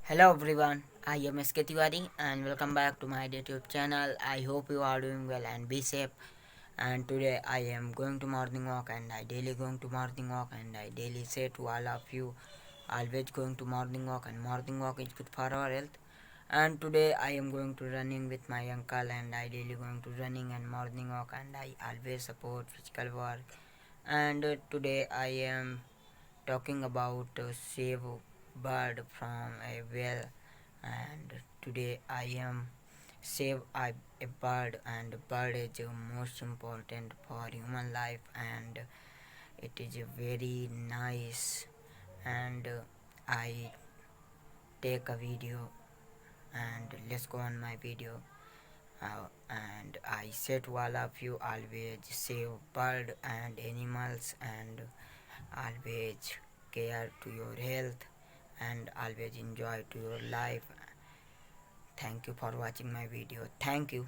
Hello everyone, I am SK Tiwari and welcome back to my YouTube channel. I hope you are doing well and be safe. And today I am going to morning walk and I daily going to morning walk and I daily say to all of you always going to morning walk and morning walk is good for our health. And today I am going to running with my uncle and I daily going to running and morning walk and I always support physical work. And today I am talking about save bird from a well, and today I am save a bird, and bird is most important for human life, and it is very nice. And I take a video, and let's go on my video. And I say to all of you always save bird and animals, and always care to your health, and always enjoy to your life. Thank you for watching my video. Thank you.